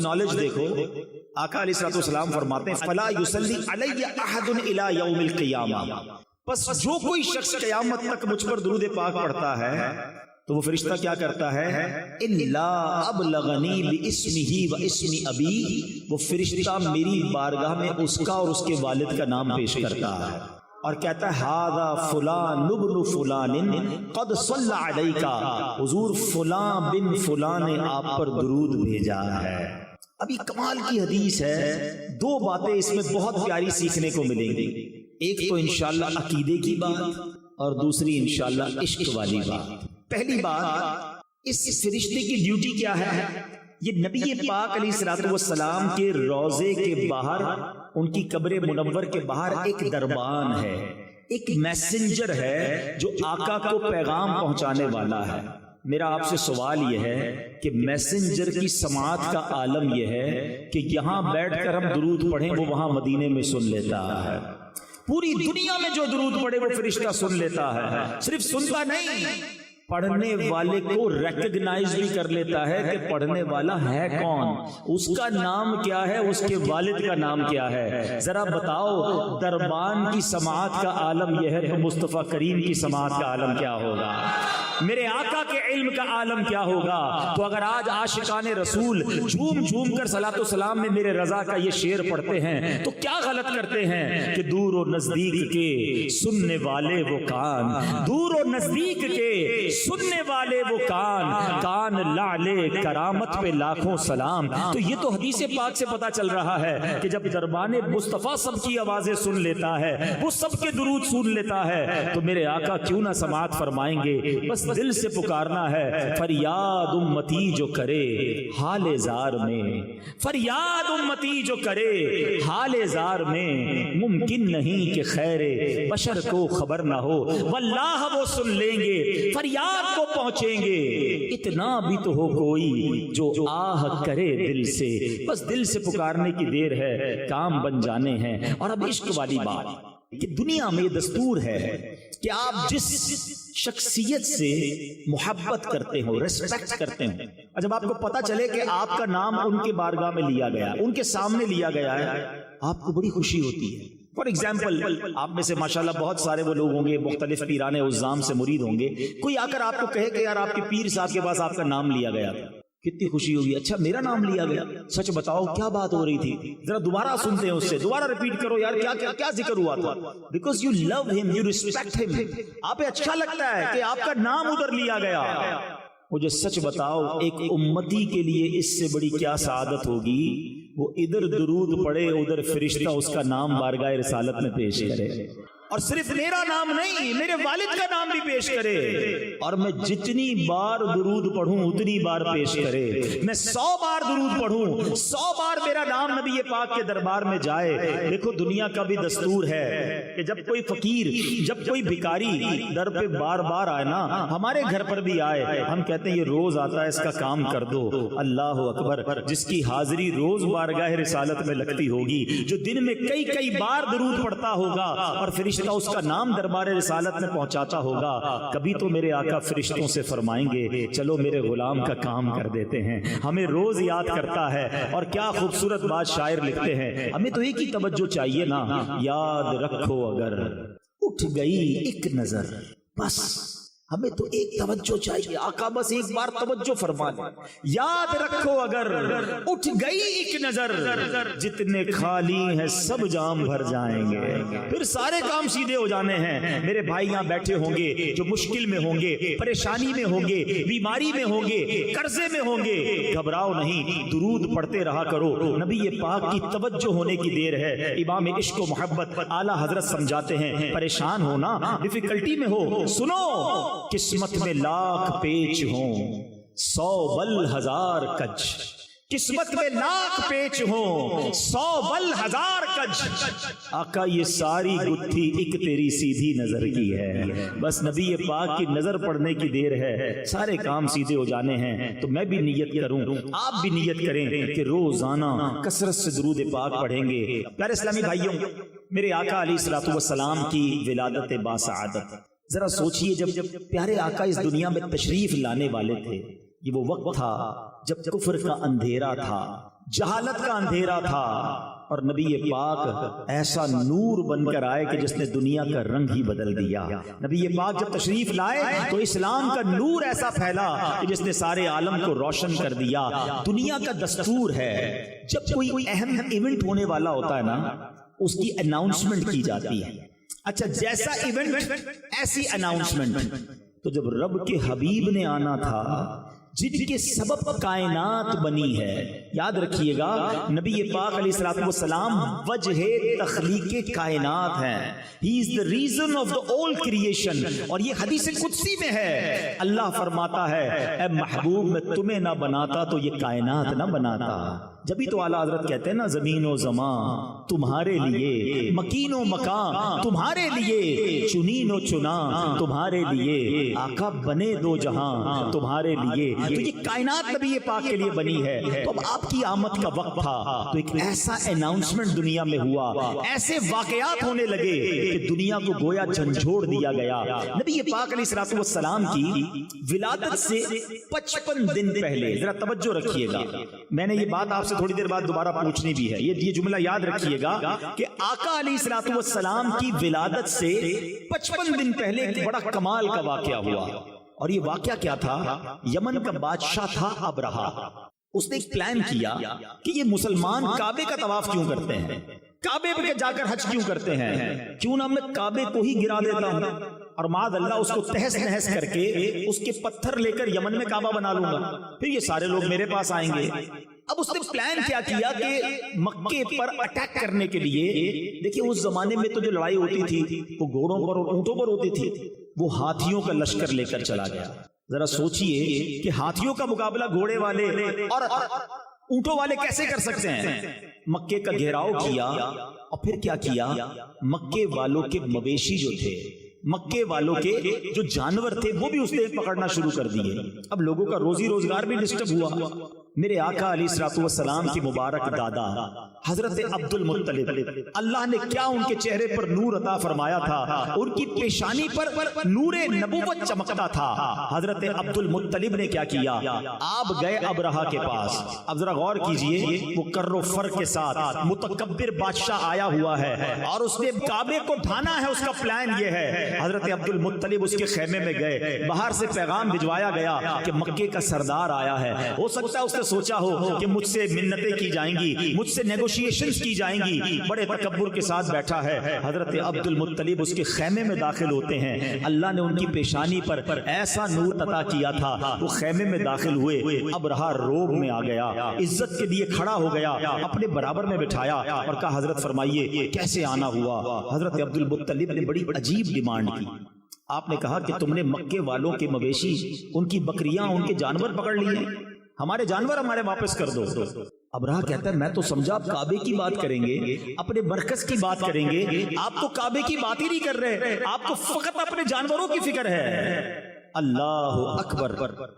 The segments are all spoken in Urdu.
نالج دیکھو، آقا علیہ الصلوۃ والسلام فرماتے ہیں فلا یصلی علی احد الی یوم القیامہ، بس جو کوئی شخص قیامت تک مجھ پر درود پاک پڑھتا ہے تو وہ فرشتہ کیا کرتا ہے، الا ابلغنی باسمہ و اسم ابی، وہ فرشتہ میری بارگاہ میں اس کا اور اس کے والد کا نام پیش کرتا ہے اور کہتا ہے ھذا فلان ابن فلان قد صلی علیک، حضور فلاں بن فلاں نے آپ پر درود بھیجا ہے۔ ابھی کمال کی حدیث ہے، دو باتیں اس میں بہت پیاری سیکھنے کو ملیں گی، ایک تو انشاءاللہ عقیدے کی بات اور دوسری انشاءاللہ عشق والی بات۔ پہلی بات، اس فرشتے کی ڈیوٹی کیا ہے؟ یہ نبی پاک علیہ الصلوۃ والسلام کے روضے کے باہر، ان کی قبر منور کے باہر ایک دربان ہے، ایک میسنجر ہے جو آقا کو پیغام پہنچانے والا ہے۔ میرا آپ سے سوال یہ ہے کہ میسنجر کی سماعت کا عالم یہ ہے کہ یہاں بیٹھ کر ہم درود پڑھیں وہ وہاں مدینے میں سن لیتا ہے، پوری دنیا میں جو درود پڑھے وہ فرشتہ سن لیتا ہے، صرف سنتا نہیں، پڑھنے والے کو ریکگنائز بھی کر لیتا ہے کہ پڑھنے والا ہے کون، اس کا نام کیا ہے، اس کے والد کا نام کیا ہے۔ ذرا بتاؤ، دربان کی سماعت کا عالم یہ ہے تو مصطفیٰ کریم کی سماعت کا عالم کیا ہوگا، میرے آقا کے علم کا عالم کیا ہوگا۔ تو اگر آج عاشقان رسول جھوم جھوم کر صلاۃ و سلام میں میرے رضا کا یہ شعر پڑھتے ہیں تو کیا غلط کرتے ہیں کہ دور و نزدیک کے سننے والے وہ کان، دور و نزدیک کے سننے والے وہ کان، کان لعلے کرامت پہ لاکھوں سلام۔ تو یہ تو حدیث پاک سے پتا چل رہا ہے کہ جب دربان مصطفیٰ سب کی آوازیں سن لیتا ہے، وہ سب کے درود سن لیتا ہے، تو میرے آقا کیوں نہ سماعت فرمائیں گے۔ بس دل سے پکارنا ہے، فریاد امتی جو کرے حال زار میں، فریاد امتی جو کرے حال زار میں، ممکن نہیں کہ خیر بشر کو خبر نہ ہو، واللہ وہ سن لیں گے، فریاد کو پہنچیں گے۔ اتنا بھی تو ہو کوئی جو آہ کرے دل سے، بس دل سے پکارنے کی دیر ہے، کام بن جانے ہیں۔ اور اب عشق والی بات کہ دنیا میں یہ دستور ہے کہ آپ جس شخصیت سے محبت کرتے ہو، ریسپیکٹ کرتے ہو، اور جب آپ کو پتا چلے کہ آپ کا نام ان کے بارگاہ میں لیا گیا، ان کے سامنے لیا گیا ہے، آپ کو بڑی خوشی ہوتی ہے۔ فار ایگزامپل، آپ میں سے ماشاءاللہ بہت سارے وہ لوگ ہوں گے مختلف پیران عظام سے مرید ہوں گے، کوئی آ کر آپ کو کہے کہ یار آپ کے پیر صاحب کے پاس آپ کا نام لیا گیا تھا، کتنی خوشی ہوگی، اچھا میرا نام لیا گیا، سچ بتاؤ کیا بات ہو رہی تھی، ذرا دوبارہ سنتے ہیں اس سے، دوبارہ ریپیٹ کرو یار کیا ذکر ہوا تھا، بیکاز یو لو ہم، یو ریسپیکٹ ہم، آپ اچھا لگتا ہے کہ آپ کا نام ادھر لیا گیا۔ مجھے سچ بتاؤ، ایک امتی کے لیے اس سے بڑی کیا سعادت ہوگی، وہ ادھر درود پڑھے، ادھر فرشتہ اس کا نام بارگاہ رسالت میں پیش کرے، اور صرف میرا نام نہیں، میرے والد کا نام بھی پیش کرے، اور میں جتنی بار درود پڑھوں اتنی بار پیش کرے، میں 100 بار درود پڑھوں 100 بار میرا نام نبی پاک کے دربار میں جائے۔ دیکھو دنیا کا بھی دستور ہے کہ جب کوئی فقیر، جب کوئی بھکاری در پہ بار بار آئے نا، ہمارے گھر پر بھی آئے، ہم کہتے ہیں یہ روز آتا ہے، اس کا کام کر دو۔ اللہ اکبر، جس کی حاضری روز بارگاہ رسالت میں لگتی ہوگی، جو دن میں کئی بار درود پڑھتا ہوگا اور فرشتہ اس کا نام دربار رسالت میں پہنچاتا ہوگا، کبھی تو میرے آقا فرشتوں سے فرمائیں گے چلو میرے غلام کا کام کر دیتے ہیں، ہمیں روز یاد کرتا ہے۔ اور کیا خوبصورت بات شاعر لکھتے ہیں، ہمیں تو ایک ہی توجہ چاہیے نا، یاد رکھو اگر اٹھ گئی ایک نظر، بس ہمیں تو ایک توجہ چاہیے، آقا بس ایک بار توجہ فرما لیں، یاد رکھو اگر اٹھ گئی ایک نظر، جتنے خالی ہیں سب جام بھر جائیں گے، پھر سارے کام سیدھے ہو جانے ہیں۔ میرے بھائی یہاں بیٹھے ہوں گے جو مشکل میں ہوں گے، پریشانی میں ہوں گے، بیماری میں ہوں گے، قرضے میں ہوں گے، گھبراؤ نہیں، درود پڑھتے رہا کرو، نبی پاک کی توجہ ہونے کی دیر ہے۔ امام عشق و محبت اعلیٰ حضرت سمجھاتے ہیں، پریشان ہونا، ڈیفیکلٹی میں ہو، سنو، قسمت میں لاکھ پیچ ہوں 100 بل ہزار کج، قسمت میں لاکھ پیچ ہوں 100 بل ہزار کج، آقا یہ ساری گتھی ایک تیری سیدھی نظر کی ہے، بس نبی پاک کی نظر پڑنے کی دیر ہے، سارے کام سیدھے ہو جانے ہیں۔ تو میں بھی نیت کروں، آپ بھی نیت کریں کہ روزانہ کثرت سے درود پاک پڑھیں گے۔ پیارے اسلامی بھائیوں، میرے آقا علیہ الصلوۃ والسلام کی ولادت باسعادت، ذرا سوچئے جب پیارے آقا اس دنیا میں تشریف لانے والے تھے، یہ وہ وقت تھا جب کفر کا اندھیرا تھا، جہالت کا اندھیرا تھا، اور نبی پاک ایسا نور بن کر آئے کہ جس نے دنیا کا رنگ ہی بدل دیا۔ نبی پاک جب تشریف لائے تو اسلام کا نور ایسا پھیلا کہ جس نے سارے عالم کو روشن کر دیا۔ دنیا کا دستور ہے جب کوئی اہم ایونٹ ہونے والا ہوتا ہے نا، اس کی اناؤنسمنٹ کی جاتی ہے۔ اچھا، جیسا ایونٹ ایسی اناؤنسمنٹ۔ تو جب رب کے حبیب نے آنا تھا جن کے سبب کائنات بنی ہے، یاد رکھیے گا نبی پاک علیہ الصلوۃ والسلام وجہ تخلیق کائنات ہیں۔ ہی از the reason of the all creation۔ اور یہ حدیث قدسی میں ہے، اللہ فرماتا ہے اے محبوب میں تمہیں نہ بناتا تو یہ کائنات نہ بناتا۔ جبھی تو اعلیٰ حضرت کہتے ہیں نا، زمین و زمان تمہارے لیے، مکین و مکان تمہارے لیے، چنین و چنا تمہارے لیے، آقا بنے دو جہاں تمہارے لیے۔ تو یہ کائنات نبی پاک کے لیے بنی ہے۔ تو اب آپ کی آمد کا وقت تھا تو ایک ایسا اناؤنسمنٹ دنیا میں ہوا، ایسے واقعات ہونے لگے کہ دنیا کو گویا جھنجھوڑ دیا گیا۔ نبی پاک علیہ الصلوۃ والسلام کی ولادت سے 55 دن پہلے، ذرا توجہ رکھیے گا، میں نے یہ بات آپ سے تھوڑی دیر بعد دوبارہ پوچھنی بھی ہے، یہ جملہ یاد رکھیے گا کہ آقا علیہ الصلوۃ والسلام کی ولادت سے 55 دن پہلے ایک بڑا کمال کا واقعہ ہوا۔ اور یہ واقعہ کیا تھا؟ یمن کا بادشاہ تھا ابرہہ۔ اس نے ایک پلان کیا کہ یہ مسلمان کعبے کا طواف کیوں کرتے ہیں، کعبے پہ جا کر حج کیوں کرتے ہیں، کیوں نہ میں کعبے کو ہی گرا دیتا ہوں اور معاذ اللہ اس کو تہس نہس کر کے اس کے پتھر لے کر یمن میں کعبہ بنا لوں گا، پھر یہ سارے لوگ میرے پاس آئیں گے۔ اب اس نے پلان کیا کہ مکے پر اٹیک کرنے کے لیے، دیکھیں اس زمانے میں تو جو لڑائی ہوتی تھی وہ گھوڑوں پر اور اونٹوں پر ہوتی تھی، وہ ہاتھیوں کا لشکر لے کر چلا گیا۔ ذرا سوچئے کہ ہاتھیوں کا مقابلہ گھوڑے والے اور اونٹوں والے کیسے کر سکتے ہیں؟ مکے کا گھیراؤ کیا، اور پھر کیا کیا، مکے والوں کے مویشی جو تھے، مکے والوں کے جو جانور تھے وہ بھی اس نے پکڑنا شروع کر دیے۔ اب لوگوں کا روزی روزگار بھی ڈسٹرب ہوا۔ میرے آقا علیہ الصلوۃ والسلام کی مبارک دادا حضرت عبد المطلب، اللہ نے کیا ان کے چہرے پر نور عطا فرمایا تھا، ان کی پیشانی پر نور نبوت چمکتا تھا۔ حضرت عبد المطلب نے کیا کیا، آپ گئے ابرہہ کے پاس۔ اب ذرا غور کیجئے، وہ کر و فر کے ساتھ متکبر بادشاہ آیا ہوا ہے اور اس نے کعبے کو ڈھانا ہے، اس کا پلان یہ ہے۔ حضرت عبد المطلب اس کے خیمے میں گئے، باہر سے پیغام بھجوایا گیا کہ مکے کا سردار آیا ہے۔ ہو سکتا ہے اس نے سوچا ہو کہ مجھ سے منتیں کی جائیں گی، مجھ سے نیگوشیشنز کی جائیں گی، بڑے تکبر کے ساتھ بیٹھا ہے۔ حضرت عبد المطلب اس کے خیمے میں داخل ہوتے ہیں، اللہ نے ان کی پیشانی پر ایسا نور عطا کیا تھا، وہ خیمے میں داخل ہوئے، ابرہہ روب میں آ گیا، عزت کے لیے کھڑا ہو گیا، اپنے برابر میں بٹھایا اور کہا حضرت فرمائیے کیسے آنا ہوا؟ حضرت عبد المطلب نے بڑی عجیب ڈیمانڈ کی۔ آپ نے کہا کہ تم نے مکے والوں کے مویشی، ان کی بکریاں، ان کے جانور پکڑ لیے، ہمارے جانور ہمارے واپس کر دو۔ ابرہہ کہتا ہے میں تو سمجھا آپ کعبے کی بات کریں گے، اپنے مرکز کی بات کریں گے، آپ تو کعبے کی بات ہی نہیں کر رہے، آپ کو فقط اپنے جانوروں کی فکر ہے۔ اللہ اکبر۔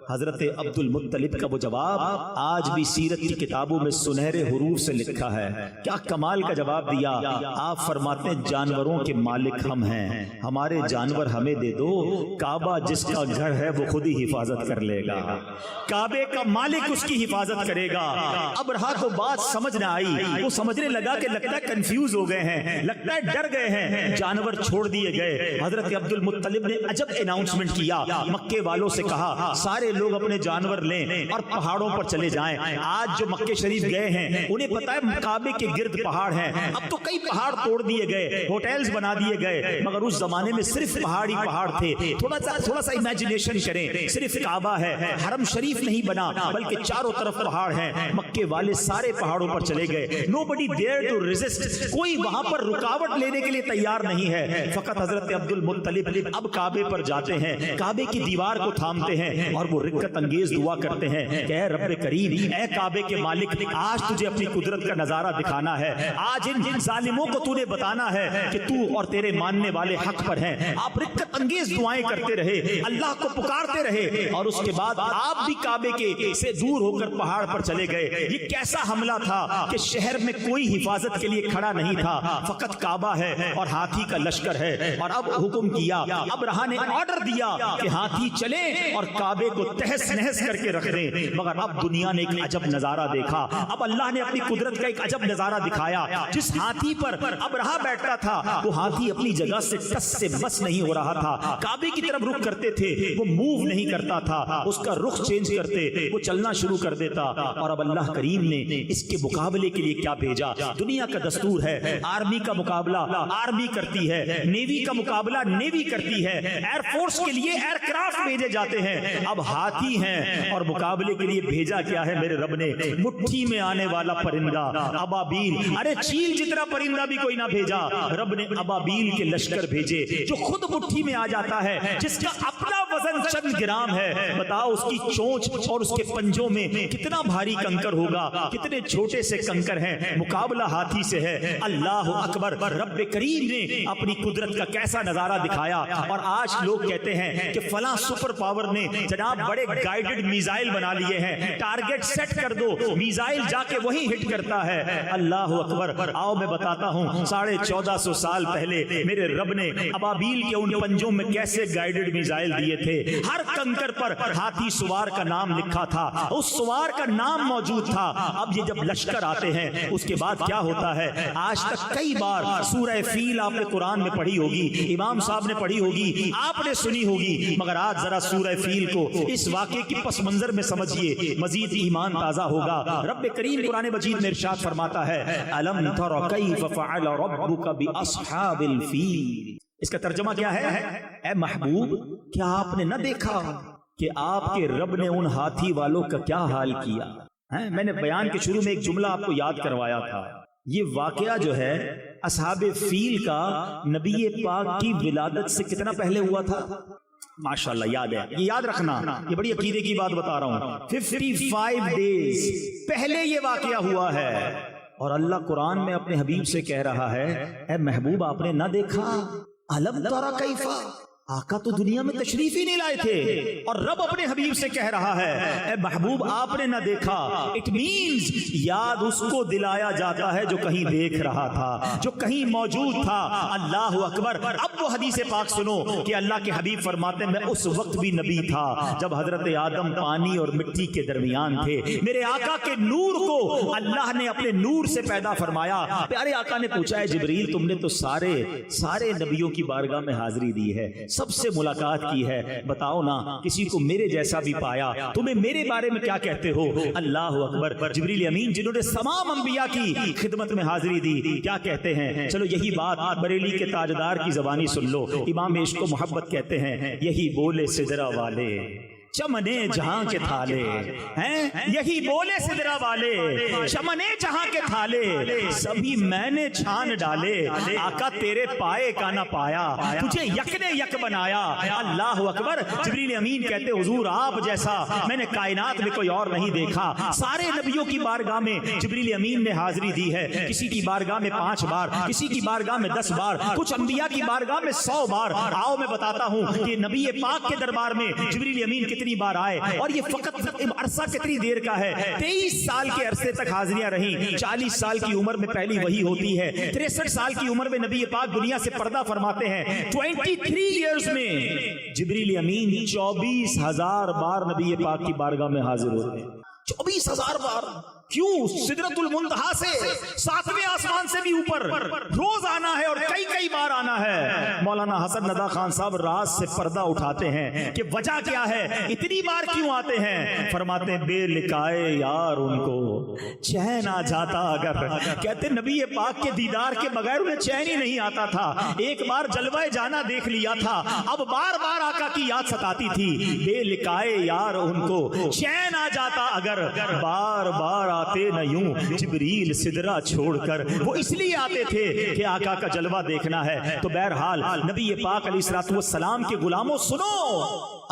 حضرت عبد المطلب کا وہ جواب آج بھی سیرت کی کتابوں میں سنہرے حروف سے لکھا ہے۔ کیا کمال کا جواب دیا۔ آپ فرماتے ہیں جانوروں کے مالک ہم ہیں، ہمارے جانور ہمیں دے دو، کعبہ جس کا گھر ہے وہ خود ہی حفاظت کر لے گا، کعبے کا مالک اس کی حفاظت کرے گا۔ ابرہہ کو بات سمجھ نہ آئی، وہ سمجھنے لگا کہ لگتا ہے کنفیوز ہو گئے ہیں، لگتا ہے ڈر گئے ہیں، جانور چھوڑ دیے گئے۔ حضرت عبد المطلب نے عجب اناؤنسمنٹ کیا، مکے والوں سے کہا سارے لوگ اپنے جانور لیں اور پہاڑوں پر چلے جائیں۔ آج جو مکے شریف گئے ہیں انہیں پتا ہے کعبے کے گرد پہاڑ ہیں، اب تو کئی پہاڑ توڑ دیے گئے، ہوٹلز بنا دیے گئے، مگر اس زمانے میں صرف پہاڑ ہی پہاڑ تھے۔ تھوڑا سا امیجنیشن کریں، صرف کعبہ ہے، حرم شریف نہیں بنا بلکہ چاروں طرف پہاڑ ہیں۔ مکے والے سارے پہاڑوں پر چلے گئے، nobody dared to resist، کوئی وہاں پر رکاوٹ لینے کے لیے تیار نہیں ہے۔ فقط حضرت عبد المطلب اب کعبے پر جاتے ہیں، کعبے کی دیوار کو تھامتے ہیں اور وہ رکت انگیز دعا کرتے ہیں کہ اے رب کریم، اے کعبے کے مالک، آج تجھے اپنی قدرت کا نظارہ دکھانا ہے، آج ان ظالموں کو تو نے بتانا ہے کہ تو اور تیرے ماننے والے حق پر ہیں۔ آپ رکت انگیز دعائیں کرتے رہے، اللہ کو پکارتے رہے، اور اس کے بعد آپ بھی کعبے کے سے دور ہو کر پہاڑ پر چلے گئے۔ یہ کیسا حملہ تھا کہ شہر میں کوئی حفاظت کے لیے کھڑا نہیں تھا، فقط کعبہ ہے اور ہاتھی کا لشکر ہے۔ اور اب حکم کیا، ابرہہ نے آرڈر دیا کہ ہاں ہاتھی چلیں اور کعبے کو تہس نہس کر کے رکھ دیں، مگر اب دنیا نے ایک عجب نظارہ دیکھا، اب اللہ نے اپنی قدرت کا ایک عجب نظارہ دکھایا۔ جس ہاتھی پر اب رہا بیٹھتا تھا وہ ہاتھی اپنی جگہ سے ٹس سے بس نہیں ہو رہا تھا، کعبے کی طرف رخ کرتے تھے وہ موو نہیں کرتا تھا، اس کا رخ چینج کرتے وہ چلنا شروع کر دیتا۔ اور اب اللہ کریم نے اس کے مقابلے کے لیے کیا بھیجا؟ دنیا کا دستور ہے آرمی کا مقابلہ آرمی کرتی ہے، نیوی کا مقابلہ نیوی کرتی ہے، ایئر فورس کے لیے ایئر کرافٹ بھیجے جاتے ہیں، اب ہاتھی ہیں اور مقابلے کے لیے بھیجا کیا ہے میرے رب نے؟ مٹھی میں آنے والا پرندہ ابابیل۔ ارے چیل جتنا پرندہ بھی کوئی نہ بھیجا، رب نے ابابیل کے لشکر بھیجے جو خود مٹھی میں آ جاتا ہے، جس کا اپنا وزن چند گرام ہے۔ بتاؤ اس کی چونچ اور اس کے پنجوں میں کتنا بھاری کنکر ہوگا، کتنے چھوٹے سے کنکر ہیں، مقابلہ ہاتھی سے ہے۔ اللہ اکبر، رب کریم نے اپنی قدرت کا کیسا نظارہ دکھایا۔ اور آج لوگ کہتے ہیں کہ فلاں سپر پاور نے جناب بڑے گائیڈڈ میزائل بنا لیے ہیں، ٹارگٹ سیٹ کر دو میزائل جا کے وہیں ہٹ کرتا ہے۔ اللہ اکبر، آؤ میں بتاتا ہوں 1450 سال پہلے میرے رب نے ابابیل کے ان پنجوں میں کیسے گائیڈڈ میزائل دیے تھے۔ ہر کنکر پر ہاتھی سوار کا نام لکھا تھا، اس سوار کا نام موجود تھا۔ اب یہ جب لشکر آتے ہیں اس کے بعد کیا ہوتا ہے؟ آج تک کئی بار سورہ فیل آپ نے قرآن میں پڑھی ہوگی، امام صاحب نے پڑھی ہوگی، آپ نے سنی ہوگی، مگر آج ذرا سورہ فیل کو اس واقعے کی پس منظر میں سمجھیے، مزید ایمان تازہ ہوگا۔ رب کریم قرآن مجید میں ارشاد فرماتا ہے الم تر کیف فعل ربک باصحاب الفیل۔ اس کا ترجمہ کیا ہے؟ اے محبوب کیا آپ نے نہ دیکھا کہ آپ کے رب نے ان ہاتھی والوں کا کیا حال کیا؟ میں نے بیان کے شروع میں ایک جملہ آپ کو یاد کروایا تھا، یہ واقعہ جو ہے اصحاب فیل کا نبی پاک کی ولادت سے کتنا پہلے ہوا تھا؟ ماشاءاللہ یاد ہے، یہ یاد رکھنا، یہ بڑی عقیدے کی بات بتا رہا ہوں۔ 55 ڈیز پہلے یہ واقعہ ہوا ہے، اور اللہ قرآن میں اپنے حبیب سے کہہ رہا ہے اے محبوب آپ نے نہ دیکھا؟ الم تر کیف، آقا تو دنیا میں تشریف ہی نہیں لائے تھے، اور رب اپنے حبیب سے کہہ رہا ہے اے محبوب آپ نے نہ دیکھا۔ اٹ مینز یاد اس کو دلایا جاتا ہے جو کہیں دیکھ رہا تھا، جو کہیں موجود تھا۔ اللہ اکبر۔ اب وہ حدیث پاک سنو کہ اللہ کے حبیب فرماتے ہیں میں اس وقت بھی نبی تھا جب حضرت آدم پانی اور مٹی کے درمیان تھے، میرے آقا کے نور کو اللہ نے اپنے نور سے پیدا فرمایا۔ پیارے آقا نے پوچھا ہے جبریل تم نے تو سارے نبیوں کی بارگاہ میں حاضری دی ہے، سب سے ملاقات کی ہے، بتاؤ نا کسی کو میرے جیسا بھی پایا، تمہیں میرے بارے میں کیا کہتے ہو؟ اللہ اکبر۔ جبریل امین جنہوں نے تمام انبیاء کی خدمت میں حاضری دی کیا کہتے ہیں؟ چلو یہی بات بریلی کے تاجدار کی زبانی سن لو، امام عشق و محبت کہتے ہیں یہی بولے سدرا والے چمنے جہاں کے تھالے ہیں، یہی بولے سدرا والے چمنے جہاں کے تھالے، سبھی میں نے چھان ڈالے، آقا تیرے پائے کا نہ پایا، تجھے یک نے یک بنایا۔ اللہ اکبر۔ جبریل امین کہتے حضور آپ جیسا میں نے کائنات میں کوئی اور نہیں دیکھا۔ سارے نبیوں کی بارگاہ میں جبریل امین نے حاضری دی ہے، کسی کی بارگاہ میں 5 بار، کسی کی بارگاہ میں 10 بار، کچھ انبیاء کی بارگاہ میں 100 بار۔ آؤ میں بتاتا ہوں کہ نبی پاک کے دربار میں جبریل امین کتنی بار آئے، اور یہ فقط عرصہ کتنی دیر کا ہے؟ 23 سال کے عرصے تک حاضریاں رہیں۔ 40 سال کی عمر میں پہلی وحی ہوتی ہے، 63 سال کی عمر میں نبی پاک دنیا سے پردہ فرماتے ہیں۔ 23 ایئرز میں جبریل امین 24,000 بار نبی پاک کی بارگاہ میں حاضر ہوتے ہیں۔ 24,000 بار۔ کیوں؟ سدرۃ المنتہا سے 7ویں آسمان سے بھی اوپر روز آنا ہے اور کئی بار آنا ہے۔ مولانا حسن ندا خان صاحب راز سے پردہ اٹھاتے ہیں کہ وجہ کیا ہے، اتنی بار کیوں آتے ہیں؟ فرماتے ہیں بے لکائے یار ان کو چین آ جاتا اگر، کہتے نبی پاک کے دیدار کے بغیر انہیں چین ہی نہیں آتا تھا۔ ایک بار جلوہ جانا دیکھ لیا تھا، اب بار بار آقا کی یاد ستاتی تھی۔ بے لکائے یار ان کو چین آ جاتا اگر، بار بار آتے نہ یوں جبریل سدرا چھوڑ کر، وہ اس لیے آتے تھے کہ آقا کا جلوہ دیکھنا ہے۔ تو بہرحال نبی پاک علیہ الصلوۃ والسلام کے غلاموں سنو،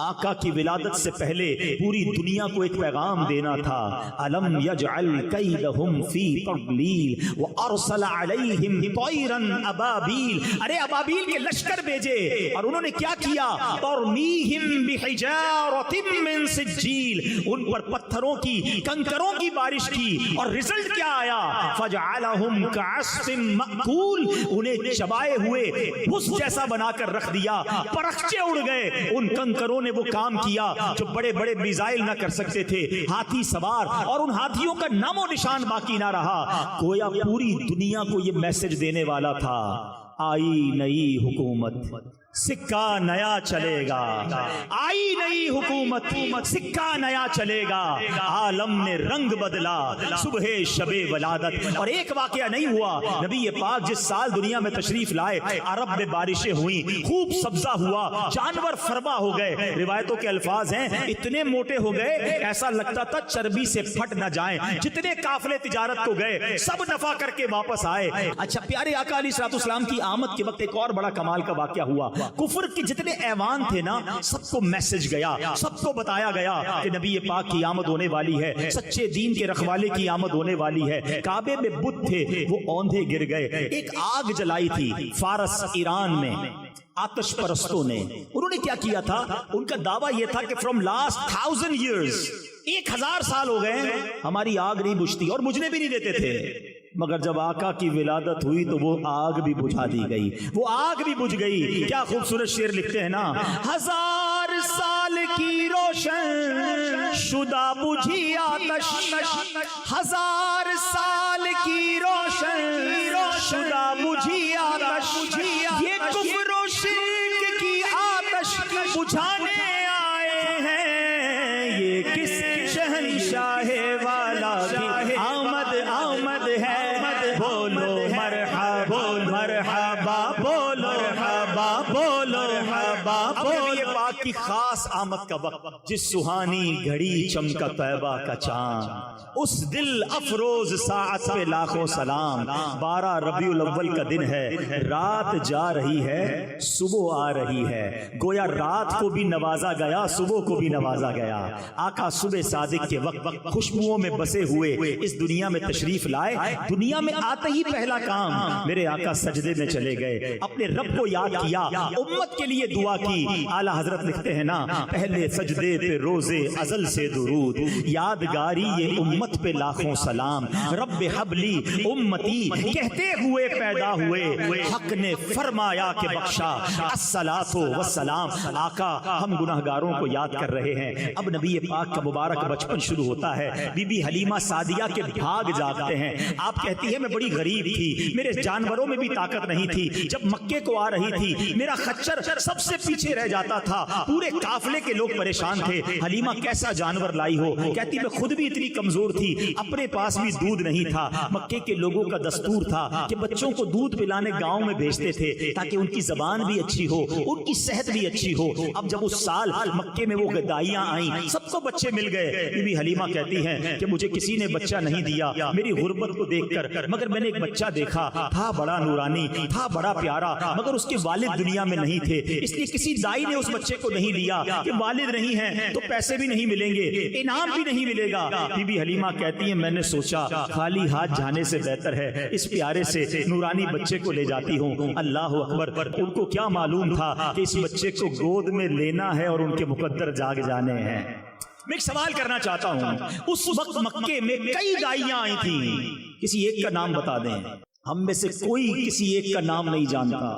آقا کی ولادت سے پہلے پوری دنیا کو ایک پیغام دینا تھا۔ الم یجعل کیدہم فی تضلیل وارسل علیہم طیرا ابابیل، ارے ابابیل کے لشکر بھیجے اور انہوں نے کیا کیا؟ ترمیہم بحجارۃ من سجیل، ان پر پتھروں کی کنکروں کی بارش کی، اور رزلٹ کیا آیا؟ فجعلہم کعصف مأکول، انہیں چبائے ہوئے بھس جیسا بنا کر رکھ دیا، پرخچے اڑ گئے۔ ان کنکروں نے وہ کام کیا جو بڑے بڑے میزائل نہ کر سکتے تھے، ہاتھی سوار، اور ان ہاتھیوں کا نام و نشان باقی نہ رہا۔ گویا پوری دنیا کو یہ میسج دینے والا تھا، آئی نئی حکومت، سکہ نیا چلے گا، آئی نئی حکومت، سکہ نیا چلے گا، عالم نے رنگ بدلا، صبح شب ولادت۔ اور ایک واقعہ نہیں ہوا، نبی پاک جس سال دنیا میں تشریف لائے عرب میں بارشیں ہوئیں، خوب سبزہ ہوا، جانور فرما ہو گئے۔ روایتوں کے الفاظ ہیں اتنے موٹے ہو گئے ایسا لگتا تھا چربی سے پھٹ نہ جائیں۔ جتنے قافلے تجارت کو گئے سب نفع کر کے واپس آئے۔ اچھا، پیارے آقا علیہ الصلوۃ والسلام کی آمد کے وقت ایک اور بڑا کمال کا واقعہ ہوا۔ کفر کے جتنے ایوان تھے نا، سب کو میسج گیا، سب کو بتایا گیا کہ نبی پاک کی آمد ہونے والی ہے، سچے دین کے رکھوالے کی آمد ہونے والی ہے۔ کعبے میں بت تھے، وہ اوندھے گر گئے۔ ایک آگ جلائی تھی فارس ایران میں آتش پرستوں نے۔ انہوں نے کیا کیا تھا؟ ان کا دعویٰ یہ تھا کہ فرام لاسٹ 1000 years، 1000 سال ہو گئے ہماری آگ نہیں بجھتی، اور بجھنے بھی نہیں دیتے تھے۔ مگر جب آقا کی ولادت ہوئی تو وہ آگ بھی بجھا دی گئی، وہ آگ بھی بجھ گئی۔ کیا خوبصورت شعر لکھتے ہیں نا، 1000 سال کی روشن شدہ بجھی آتش، 1000 سال کی روشن شدہ بجھی آتش، یہ کفر و شرک کی آتش بجھانے آئے ہیں، یہ کس شہنشاہ والا کی آمد آمد ہے، بولو مرحبا مرحبا، بولو مرحبا، بولو مرحبا، بولو پاک کی خاص آمد کا وقت، جس سہانی گھڑی چمکا طیبہ کا چاند، اس دل افروز ساعت پہ لاکھوں سلام۔ 12 ربیع الاول کا دن ہے، رات جا رہی ہے، صبح آ رہی ہے۔ گویا رات کو بھی نوازا گیا، صبح کو بھی نوازا گیا۔ آقا صبح صادق کے وقت خوشبوؤں میں بسے ہوئے اس دنیا میں تشریف لائے۔ دنیا میں آتے ہی پہلا کام میرے آقا سجدے میں چلے گئے، اپنے رب کو یاد کیا، امت کے لیے دعا کی۔ اعلیٰ حضرت لکھتے ہیں نا، پہلے سجدے پہ روزے ازل سے درود، یادگاری یہ امت پہ لاکھوں سلام، رب حبلی امتی کہتے ہوئے پیدا ہوئے، حق نے فرمایا کہ بخشا الصلاۃ والسلام۔ آقا ہم گناہگاروں کو یاد کر رہے ہیں۔ اب نبی پاک کا مبارک بچپن شروع ہوتا ہے۔ بی بی حلیمہ سعدیہ کے بھاگ جاگتے ہیں۔ آپ کہتی ہے میں بڑی غریب تھی، میرے جانوروں میں بھی طاقت نہیں تھی، جب مکے کو آ رہی تھی میرا خچر سب سے پیچھے رہ جاتا تھا، پورے قافلے کے لوگ پریشان تھے، حلیمہ کیسا جانور لائی ہو؟ کہتی میں خود بھی اتنی کمزور تھی، اپنے پاس بھی دودھ نہیں تھا۔ مکے کے لوگوں کا دستور تھا کہ بچوں کو دودھ پلانے گاؤں میں بھیجتے تھے تاکہ ان کی زبان بھی اچھی ہو، ان کی صحت بھی اچھی ہو۔ اب جب اس سال مکے میں وہ گدائیاں آئیں، سب کو بچے مل گئے۔ بی بی حلیمہ کہتی ہیں کہ مجھے کسی نے بچہ نہیں دیا میری غربت کو دیکھ کر، مگر میں نے ایک بچہ دیکھا، تھا بڑا نورانی، تھا بڑا پیارا، مگر اس کے والد دنیا میں نہیں تھے، اس لیے کسی دائی نے اس بچے کو نہیں دیا کہ والد نہیں ہیں تو پیسے بھی نہیں ملیں گے، انعام بھی نہیں ملے گا۔ بی بی حلیمہ کہتی ہیں میں نے سوچا خالی ہاتھ جانے سے بہتر ہے اس پیارے سے نورانی بچے کو لے جاتی ہوں۔ اللہ اکبر، ان کو کیا معلوم تھا کہ اس بچے کو گود میں لینا ہے اور ان کے مقدر جاگ جانے ہیں۔ میں ایک سوال کرنا چاہتا ہوں، اس وقت مکے میں کئی دائیاں آئی تھیں، کسی ایک کا نام بتا دیں، ہم میں سے کوئی کسی ایک کا نام نہیں جانتا،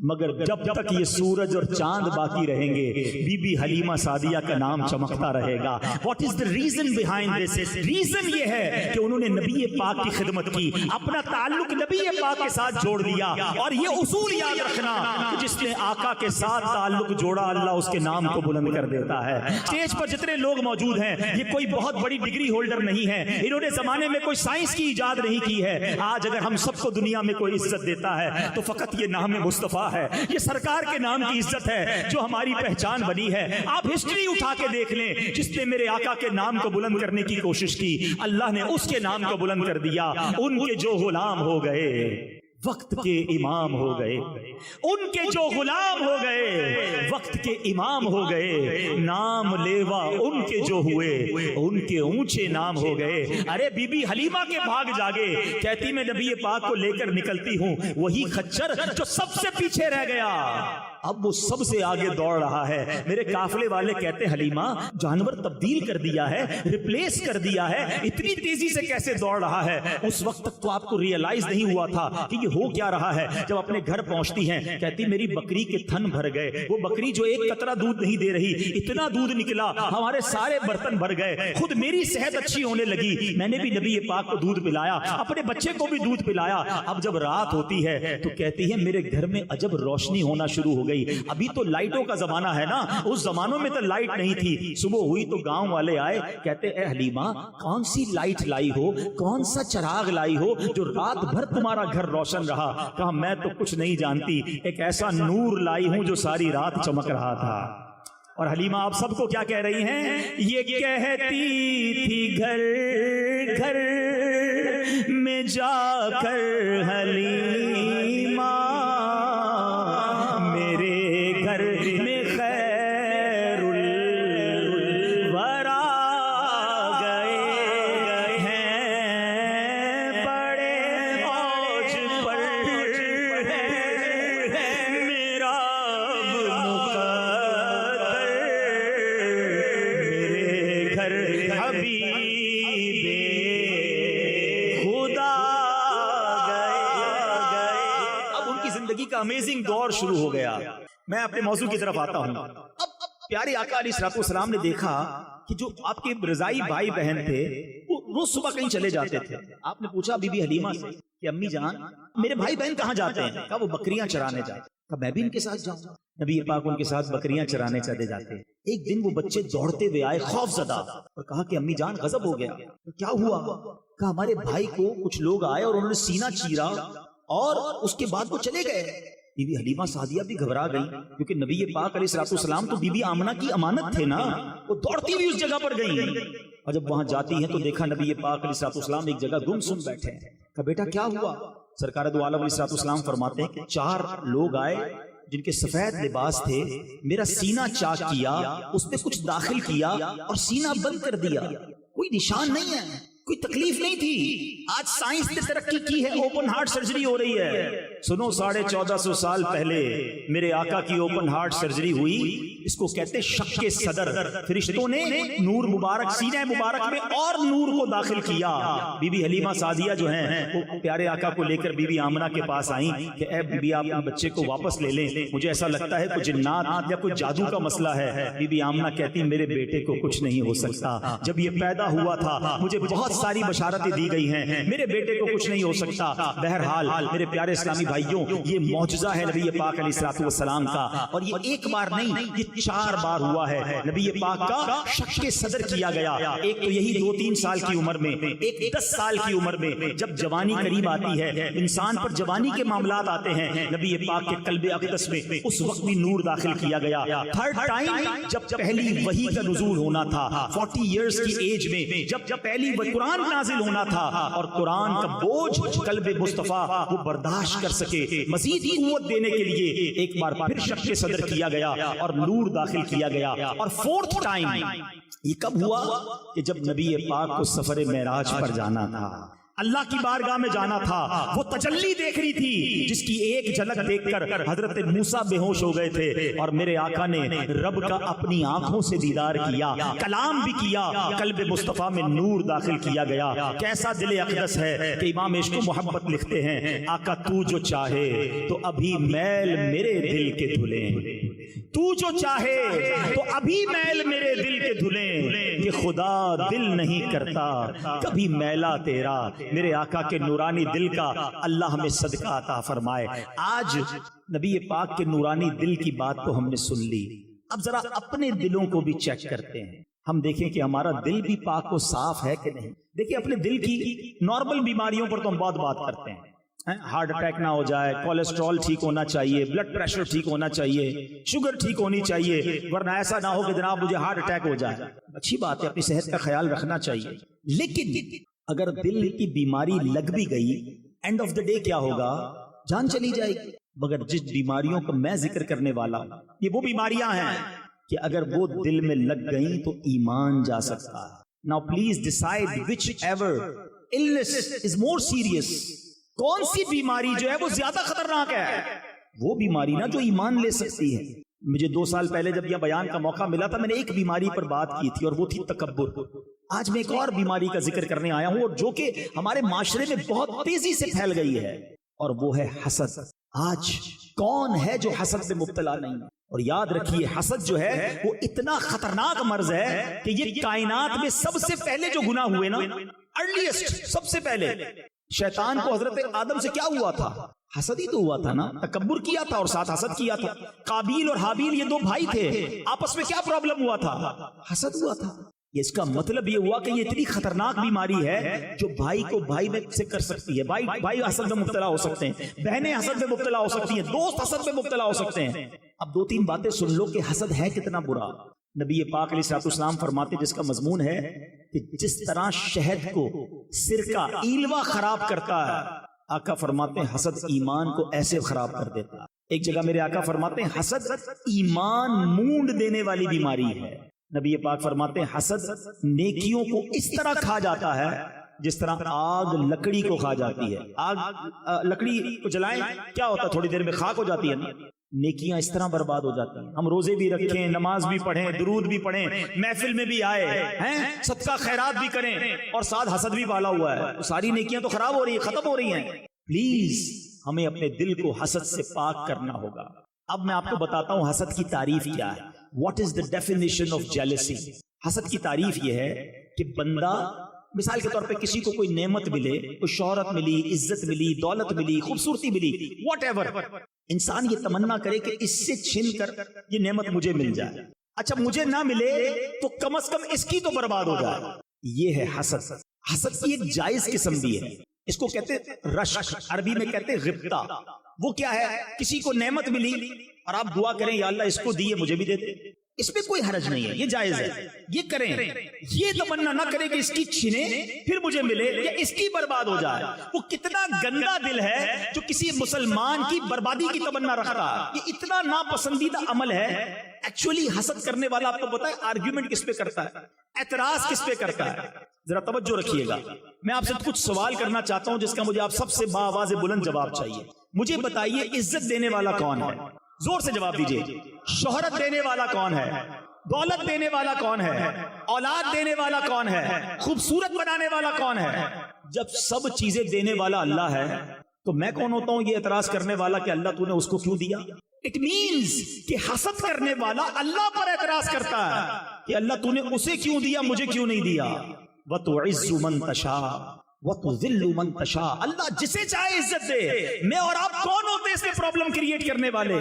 مگر جب تک یہ سورج اور چاند باقی رہیں گے بی بی حلیمہ سعدیہ کا نام چمکتا رہے گا۔ What is the reason behind this? Reason یہ ہے کہ انہوں نے نبی پاک کی خدمت کی، اپنا تعلق نبی پاک کے ساتھ جوڑ دیا، اور یہ اصول یاد رکھنا کہ جس نے آقا کے ساتھ تعلق جوڑا اللہ اس کے نام کو بلند کر دیتا ہے۔ اسٹیج پر جتنے لوگ موجود ہیں یہ کوئی بہت بڑی ڈگری ہولڈر نہیں ہے، انہوں نے زمانے میں کوئی سائنس کی ایجاد نہیں کی ہے۔ آج اگر ہم سب کو دنیا میں کوئی عزت دیتا ہے تو فقط یہ نام مصطفیٰ ہے، یہ سرکار کے نام کی عزت ہے جو ہماری پہچان بنی ہے۔ آپ ہسٹری اٹھا کے دیکھ لیں، جس نے میرے آقا کے نام کو بلند کرنے کی کوشش کی اللہ نے اس کے نام کو بلند کر دیا۔ ان کے جو غلام ہو گئے وقت کے امام ہو گئے، ان کے جو غلام ہو گئے وقت کے امام ہو گئے، نام لیوا ان کے جو ہوئے ان کے اونچے نام ہو گئے۔ ارے بی بی حلیمہ کے بھاگ جاگے، کہتی میں نبی پاک کو لے کر نکلتی ہوں، وہی خچر جو سب سے پیچھے رہ گیا اب وہ سب سے آگے دوڑ رہا ہے. میرے قافلے والے کہتے حلیمہ جانور تبدیل کر دیا ہے, ریپلیس کر دیا ہے, اتنی تیزی سے کیسے دوڑ رہا ہے؟ اس وقت تک تو آپ کو ریئلائز نہیں ہوا تھا کہ یہ ہو کیا رہا ہے. جب اپنے گھر پہنچتی ہیں کہتی میری بکری کے تھن بھر گئے, وہ بکری جو ایک قطرہ دودھ نہیں دے رہی, اتنا دودھ نکلا ہمارے سارے برتن بھر گئے, خود میری صحت اچھی ہونے لگی, میں نے بھی نبی پاک کو دودھ پلایا, اپنے بچے کو بھی دودھ پلایا. اب جب رات ہوتی ہے تو کہتی ہے میرے گھر میں عجب روشنی ہونا شروع ہو گئی. ابھی تو لائٹوں کا زمانہ ہے نا, اس زمانوں میں تو لائٹ نہیں تھی. صبح ہوئی تو گاؤں والے آئے, کہتے اے حلیمہ کون سی لائٹ لائی ہو, کون سا چراغ لائی ہو جو رات بھر تمہارا گھر روشن رہا؟ کہا میں تو کچھ نہیں جانتی, ایک ایسا نور لائی ہوں جو ساری رات چمک رہا تھا. اور حلیمہ آپ سب کو کیا کہہ رہی ہیں؟ یہ کہتی تھی گھر گھر میں جا کر حلیمہ میرے گھر میں خیر الورا گئے ہیں, بڑے اوج پر میرا امیزنگ دور شروع ہو گیا. میں اپنے موضوع کی طرف آتا ہوں. اب پیارے آقا علیہ الصلوۃ والسلام نے دیکھا کہ جو آپ کے رضائی بھائی بہن تھے وہ روز صبح کہیں چلے جاتے تھے. آپ نے پوچھا بی بی حلیمہ سے کہ امی جان میرے بھائی بہن کہاں جاتے ہیں؟ کہا وہ بکریاں چرانے جاتے. کہا میں بھی ان کے ساتھ جاؤں. نبی پاک ان کے ساتھ بکریاں چرانے چلے جاتے. ایک دن وہ بچے دوڑتے ہوئے آئے خوف زدہ اور کہا کہ امی جان غضب ہو گیا. کیا ہوا؟ کہا ہمارے بھائی کو کچھ لوگ آئے اور انہوں نے سینہ چیرا اور اس کے بعد وہ چلے گئے. بی بی حلیمہ سعدیہ بھی گھبرا گئی کیونکہ نبی پاک علیہ الصلوۃ والسلام تو بی بی آمنہ کی امانت تھے نا. وہ دوڑتی ہوئی اس جگہ پر گئی اور جب وہاں جاتی ہیں تو دیکھا نبی پاک علیہ الصلوۃ والسلام ایک جگہ گم سم بیٹھے ہیں. کہا بیٹا کیا ہوا؟ سرکار دو عالم علیہ الصلوۃ والسلام فرماتے ہیں کہ 4 لوگ آئے جن کے سفید لباس تھے, میرا سینہ چاک کیا, اس میں کچھ داخل کیا اور سینہ بند کر دیا. کوئی نشان نہیں ہے, کوئی تکلیف نہیں تھی. آج سائنس نے ترقی کی ہے, اوپن ہارٹ سرجری ہو رہی ہے. سنو 1450 سال پہلے میرے آقا کی اوپن ہارٹ سرجری ہوئی. اس کو کہتے شق کے صدر. فرشتوں نے نور مبارک سینہ مبارک میں اور نور کو داخل کیا. بی بی حلیمہ سعدیہ جو ہیں وہ پیارے آقا کو لے کر بی بی آمنہ کے پاس آئیں کہ اے بی بی آپ بچے کو واپس لے لیں, مجھے ایسا لگتا ہے کوئی جنات یا کوئی جادو کا مسئلہ ہے. بی بی آمنہ کہتی میرے بیٹے کو کچھ نہیں ہو سکتا. جب یہ پیدا ہوا تھا مجھے بہت ساری بشارتیں دی گئی ہیں, میرے بیٹے کو کچھ نہیں ہو سکتا. بہرحال میرے پیارے اسلامی بھائیوں, یہ معجزہ ہے نبی پاک علیہ الصلوۃ والسلام کا, اور یہ ایک بار نہیں یہ 4 بار ہوا ہے. نبی پاک کا شق صدر کیا گیا. ایک تو یہی 2-3 سال کی عمر میں, ایک 10 سال کی عمر میں. جب جوانی قریب آتی ہے, انسان پر جوانی کے معاملات آتے ہیں, نبی پاک کے قلب اقدس میں اس وقت بھی نور داخل کیا گیا. 3rd ٹائم جب پہلی وحی کا نزول ہونا تھا 40 ایئرز کی ایج میں, جب پہلی قرآن نازل ہونا تھا اور قرآن کا بوجھ قلب مصطفیٰ وہ برداشت کر سکے, مزید قوت دینے کے لیے ایک بار پھر شق کے صدر کیا گیا اور نور داخل کیا گیا. اور 4th ٹائم یہ کب ہوا کہ جب نبی پاک کو سفر معراج پر جانا تھا, اللہ کی بارگاہ میں جانا تھا. وہ تجلی دیکھ رہی تھی جس کی ایک جھلک دیکھ کر حضرت موسیٰ بے ہوش ہو گئے تھے, اور میرے آقا نے رب کا اپنی آنکھوں سے دیدار کیا, کلام بھی کیا, قلب مصطفیٰ میں نور داخل کیا گیا. کیسا دل اقدس ہے کہ امام عشق و محبت لکھتے ہیں, آقا تو جو چاہے تو ابھی میل میرے دل کے دھلیں, تو جو چاہے تو ابھی میل میرے دل کے دھلیں, کہ خدا دل نہیں کرتا کبھی میلا تیرا. میرے آقا کے نورانی دل کا اللہ ہمیں صدقہ عطا فرمائے. آج نبی پاک کے نورانی دل کی بات تو ہم نے سن لی. اب ذرا اپنے دلوں کو بھی چیک کرتے ہیں, ہم دیکھیں کہ ہمارا دل بھی پاک و صاف ہے کہ نہیں. دیکھیں اپنے دل کی نارمل بیماریوں پر تو ہم بہت بات کرتے ہیں, ہارٹ اٹیک نہ ہو جائے, کولیسٹرول ٹھیک ہونا چاہیے, بلڈ پریشر ٹھیک ہونا چاہیے, شوگر ٹھیک ہونی چاہیے, ورنہ ایسا نہ ہو کہ جناب مجھے ہارٹ اٹیک ہو جائے. اچھی بات ہے, اپنی صحت کا خیال رکھنا چاہیے, لیکن اگر دل کی بیماری لگ بھی گئی, اینڈ آف دا ڈے کیا ہوگا؟ جان چلی جائے گی. مگر جس بیماریوں کا میں ذکر کرنے والا ہوں یہ وہ بیماریاں ہیں کہ اگر وہ دل میں لگ گئیں تو ایمان جا سکتا ہے. Now please decide whichever illness is more serious. کون سی بیماری جو ہے وہ زیادہ خطرناک ہے؟ وہ بیماری نا جو ایمان لے سکتی ہے. مجھے 2 سال پہلے جب یہ بیان کا موقع ملا تھا، میں نے ایک بیماری پر بات کی تھی اور وہ تھی تکبر. آج میں ایک اور بیماری کا ذکر کرنے آیا ہوں، اور جو کہ ہمارے معاشرے میں بہت تیزی سے پھیل گئی ہے، اور وہ ہے حسد. آج کون ہے جو حسد میں مبتلا نہیں؟ اور یاد رکھیے، حسد جو ہے وہ اتنا خطرناک مرض ہے کہ یہ کائنات میں سب سے پہلے جو گناہ ہوئے نا، ارلیسٹ، سب سے پہلے شیطان کو حضرت آدم سے کیا ہوا تھا؟ حسد ہی تو ہوا تھا نا. تکبر کیا تھا اور ساتھ حسد کیا تھا. قابیل اور حابیل یہ 2 بھائی تھے، آپس میں کیا پرابلم ہوا تھا؟ حسد ہوا تھا. اس کا مطلب یہ ہوا کہ یہ اتنی خطرناک بیماری ہے جو بھائی کو بھائی میں سے کر سکتی ہے. بھائی حسد میں مبتلا ہو سکتے ہیں، بہنیں حسد میں مبتلا ہو سکتی ہیں، دوست حسد میں مبتلا ہو سکتے ہیں. اب 2-3 باتیں سن لو کہ حسد ہے کتنا برا. نبی پاک علیہ الصلوۃ والسلام فرماتے، جس کا مضمون ہے کہ جس طرح شہد کو سرکہ ایلوا خراب کرتا ہے، آقا فرماتے ہیں حسد ایمان کو ایسے خراب کر دیتا ہے. ایک جگہ میرے آقا فرماتے ہیں حسد ایمان مونڈ دینے والی بیماری ہے. نبی پاک فرماتے ہیں حسد نیکیوں کو اس طرح کھا جاتا ہے جس طرح آگ لکڑی کو کھا جاتی ہے. آگ لکڑی کو جلائیں کیا ہوتا ہے؟ تھوڑی دیر میں خاک ہو جاتی ہے نا. نیکیاں اس طرح برباد ہو جاتی ہیں. ہم روزے بھی رکھیں، نماز بھی پڑھیں، درود بھی پڑھیں، محفل میں بھی آئے ہیں، صدقہ خیرات بھی کریں، اور ساتھ حسد بھی پالا ہوا ہے، تو ساری نیکیاں تو خراب ہو رہی ہیں، ختم ہو رہی ہیں. پلیز ہمیں اپنے دل کو حسد سے پاک کرنا ہوگا. اب میں آپ کو بتاتا ہوں حسد کی تعریف کیا ہے. What is the definition of jealousy? حسد کی تعریف یہ ہے کہ بندہ مثال کے طور پہ کسی کو کوئی نعمت ملے، کوئی شہرت ملی، عزت ملی، دولت ملی، خوبصورتی ملی، واٹ ایور، انسان یہ تمنا کرے کہ اس سے چھن کر یہ نعمت مجھے مل جائے. اچھا مجھے نہ ملے تو کم از کم اس کی تو برباد ہو جائے. یہ ہے حسد. حسد کی ایک جائز قسم بھی ہے، اس کو کہتے رشک، عربی میں کہتے غبطہ. وہ کیا ہے؟ کسی کو نعمت ملی اور آپ دعا کریں یا اللہ اس کو دیے مجھے بھی دے دے، اس میں کوئی حرج نہیں ہے، یہ جائز ہے، یہ کریں. یہ تمنا نہ کرے کہ اس کی چھنے پھر مجھے ملے یا اس کی برباد ہو جائے. وہ کتنا گندا دل ہے جو کسی مسلمان کی بربادی کی تمنا رکھتا ہے. یہ اتنا ناپسندیدہ عمل ہے. ایکچولی حسد کرنے والا آپ کو پتا ہے آرگیومنٹ کس پہ کرتا ہے، اعتراض کس پہ کرتا ہے؟ ذرا توجہ رکھیے گا. میں آپ سے کچھ سوال کرنا چاہتا ہوں جس کا مجھے آپ سب سے باآواز بلند جواب چاہیے. مجھے بتائیے عزت دینے والا کون ہے؟ زور سے جواب دیجیے. شہرت دینے والا کون ہے؟ دولت دینے والا کون ہے؟ اولاد دینے والا کون ہے؟ خوبصورت بنانے والا کون ہے؟ جب سب چیزیں دینے والا اللہ ہے تو میں کون ہوتا ہوں یہ اعتراض کرنے والا کہ اللہ تو نے اس کو کیوں دیا؟ اٹ مینز کہ حسد کرنے والا اللہ پر اعتراض کرتا ہے کہ اللہ تو نے اسے کیوں دیا، مجھے کیوں نہیں دیا. وَتُعِزُّ مَن تَشَاءُ وَتُذِلُّ مَن تَشَاءُ. اللہ جسے چاہے عزت دے. میں اور آپ کون ہوتے اس میں پرابلم کریٹ کرنے والے؟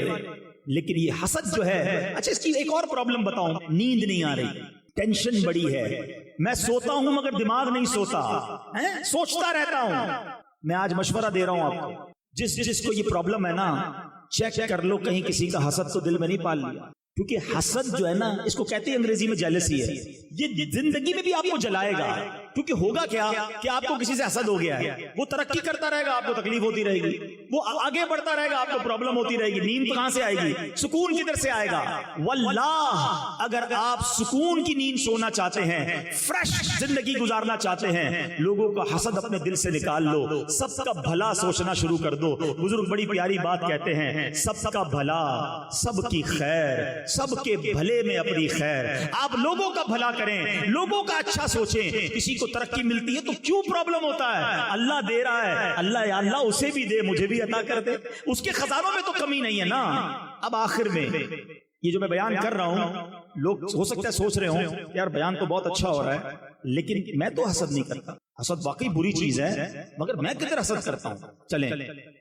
لیکن یہ حسد جو ہے، اچھا اس کی ایک اور پرابلم بتاؤں. نیند نہیں آ رہی، ٹینشن بڑی ہے، میں سوتا ہوں مگر دماغ نہیں سوتا، سوچتا رہتا ہوں. میں آج مشورہ دے رہا ہوں آپ کو، جس کو یہ پرابلم ہے نا، چیک کر لو کہیں کسی کا حسد تو دل میں نہیں پال لیا. کیونکہ حسد جو ہے نا، اس کو کہتے ہیں انگریزی میں جیلسی ہے. یہ زندگی میں بھی آپ کو جلائے گا. کیونکہ ہوگا کیا کہ آپ کو کسی سے حسد ہو گیا ہے، وہ ترقی کرتا رہے گا، آپ کو تکلیف ہوتی رہے گی. وہ آگے بڑھتا رہے گا، آپ کو پرابلم ہوتی رہے گی. نیند کہاں سے آئے گی؟ سکون کدھر سے آئے گا؟ واللہ اگر آپ سکون کی نیند سونا چاہتے ہیں، فریش زندگی گزارنا چاہتے ہیں، لوگوں کا حسد اپنے دل سے نکال لو، سب کا بھلا سوچنا شروع کر دو. بزرگ بڑی پیاری بات کہتے ہیں، سب کا بھلا، سب کی خیر، سب کے بھلے میں اپنی خیر. آپ لوگوں کا بھلا کریں، لوگوں کا اچھا سوچیں. کسی کو ترقی ملتی ہے تو کیوں پرابلم ہوتا ہے؟ اللہ دے رہا ہے، اللہ یا اللہ اسے بھی دے، مجھے بھی عطا کر دے. اس کے خزانوں میں تو کمی نہیں ہے نا. اب آخر میں یہ جو میں بیان کر رہا ہوں، لوگ ہو سکتا ہے سوچ رہے ہوں یار بیان تو بہت اچھا ہو رہا ہے، لیکن میں تو حسد نہیں کرتا. حسد واقعی بری چیز ہے، مگر میں کدھر حسد کرتا ہوں. چلیں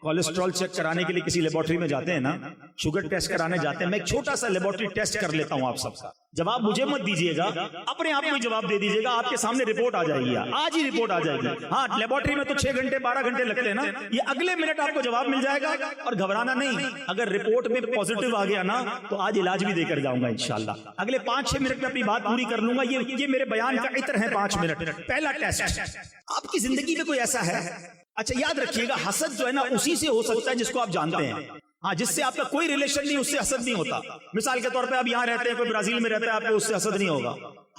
کولیسٹرول چیک کرانے کے لیے کسی لیبورٹری میں جاتے ہیں نا، شوگر ٹیسٹ کرانے جاتے ہیں. میں ایک چھوٹا سا لیبورٹری ٹیسٹ کر لیتا ہوں آپ سب کا. جواب مجھے مت دیجیے گا، اپنے آپ کو جواب دے دیجیے گا. آپ کے سامنے رپورٹ آ جائے گی، آج ہی رپورٹ آ جائے گی. ہاں لیبورٹری میں تو 6 گھنٹے 12 گھنٹے لگتے ہیں نا، یہ اگلے منٹ آپ کو جواب مل جائے گا. اور گھبرانا نہیں، اگر رپورٹ میں پازیٹیو آ گیا نا تو آج علاج بھی دے کر جاؤں گا انشاءاللہ. اگلے 5-6 منٹ میں اپنی بات پوری کر لوں گا. یہ میرے بیان کا عطر ہے 5 منٹ. پہلا ٹیسٹ، آپ کی زندگی میں کوئی ایسا ہے؟ اچھا یاد رکھیے گا، حسد جو ہے نا اسی سے ہو سکتا ہے جس کو آپ جانتے ہیں. ہاں جس سے آپ کا کوئی ریلیشن نہیں، اس سے حسد نہیں ہوتا. مثال کے طور پہ آپ یہاں رہتے ہیں، کوئی برازیل میں رہتا ہے، آپ کو اس سے حسد نہیں ہوگا.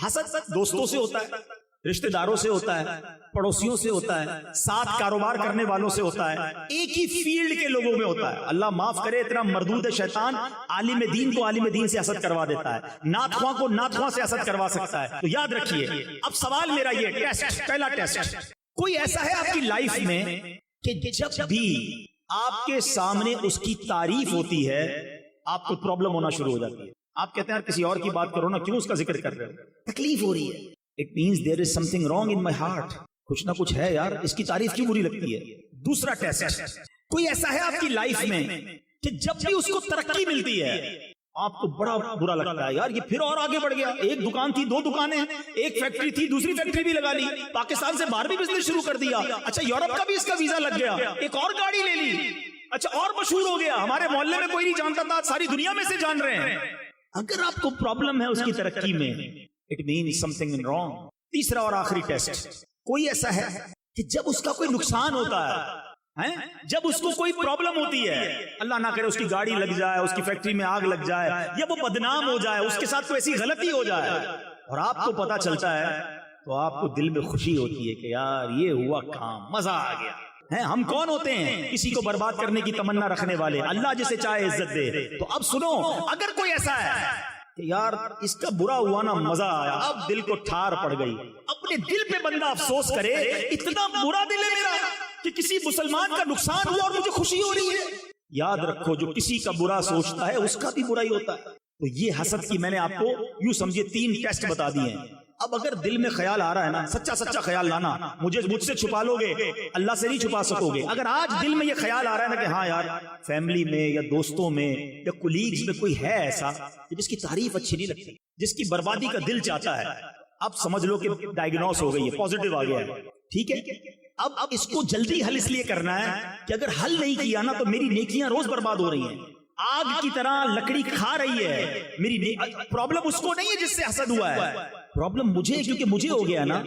حسد دوستوں سے ہوتا ہے. رشتہ داروں سے ہوتا ہے، پڑوسیوں سے ہوتا ہے، ساتھ کاروبار کرنے والوں سے ہوتا ہے، ایک ہی فیلڈ کے لوگوں میں ہوتا ہے۔ اللہ معاف کرے، اتنا مردود ہے شیطان، عالم دین کو عالم دین سے حسد کروا دیتا ہے، نعت خواں کو نعت خواں سے حسد کروا سکتا ہے۔ تو یاد رکھیے، اب سوال میرا یہ ٹیسٹ، پہلا ٹیسٹ، کوئی ایسا ہے آپ کی لائف میں کہ جب بھی آپ کے سامنے اس کی تعریف ہوتی ہے آپ کو پرابلم ہونا شروع ہو جاتی ہے؟ آپ کہتے ہیں یار کسی اور کی بات کرو نا، کیوں اس کا ذکر کر رہے ہو؟ تکلیف ہو رہی ہے۔ It means there is something wrong in my heart. کچھ نہ کچھ ہے یار، اس کی تعریف کیوں بری لگتی ہے؟ دوسرا ٹیسٹ، کوئی ایسا ہے آپ کی لائف میں کہ جب بھی اس کو ترقی ملتی ہے آپ کو بڑا برا لگتا ہے، یار یہ پھر اور آگے بڑھ گیا، ایک دکان تھی، 2 دکانیں، ایک فیکٹری تھی، دوسری فیکٹری بھی لگا لی، پاکستان سے باہر بھی بزنس شروع کر دیا، اچھا یورپ کا بھی اس کا ویزا لگ گیا، ایک اور گاڑی لے لی، اچھا اور مشہور ہو گیا، ہمارے محلے میں کوئی نہیں جانتا تھا، ساری دنیا میں سے جان رہے ہیں۔ اگر آپ کو پرابلم ہے اس کی ترقی میں، it means some thing wrong. تیسرا اور آخری ٹیسٹ، کوئی ایسا ہے کہ جب اس کا کوئی نقصان ہوتا ہے، جب اس کو کوئی پرابلم ہوتی ہے، اللہ نہ کرے اس کی گاڑی لگ جائے، اس کی فیکٹری میں آگ لگ جائے، یا وہ بدنام ہو جائے، اس کے ساتھ کوئی ایسی غلطی ہو جائے اور آپ کو پتا چلتا ہے، تو آپ کو دل میں خوشی ہوتی ہے کہ یار یہ ہوا کام، مزہ آ گیا۔ ہم کون ہوتے ہیں کسی کو برباد کرنے کی تمنا رکھنے والے؟ اللہ جسے چاہے عزت دے۔ تو اب سنو، اگر کوئی ایسا ہے کہ یار اس کا برا ہوا نا، مزہ آیا، اب دل کو ٹھار پڑ گئی، اپنے دل پہ بندہ افسوس کرے، اتنا برا دل ہے میرا کہ کسی مسلمان کا نقصان ہوا اور مجھے خوشی ہو رہی ہے۔ یاد رکھو، جو کسی کا برا سوچتا ہے اس کا بھی برا ہی ہوتا ہے۔ تو یہ حسد کی میں نے آپ کو یوں سمجھے 3 ٹیسٹ بتا دیے ہیں۔ اب اگر دل میں خیال آ رہا ہے نا، سچا خیال لانا، مجھ سے چھپا لو گے، اللہ سے نہیں چھپا سکو گے۔ اگر آج دل میں یہ خیال آ رہا ہے نا کہ ہاں یار فیملی میں یا دوستوں میں یا کولیگز میں کوئی ہے ایسا جس کی تعریف اچھی نہیں لگتی، جس کی بربادی کا دل چاہتا ہے، اب سمجھ لو کہ ڈائگنوز ہو گئی ہے، پازیٹیو آ گیا ہے، ٹھیک ہے۔ اب اس کو جلدی حل اس لیے کرنا ہے کہ اگر حل نہیں کیا نا تو میری نیکیاں روز برباد ہو رہی ہیں، آگ کی طرح لکڑی کھا رہی ہے میری۔ پرابلم اس کو نہیں ہے جس سے حسد ہوا ہے، پرابلم مجھے، کیونکہ مجھے ہو گیا نا۔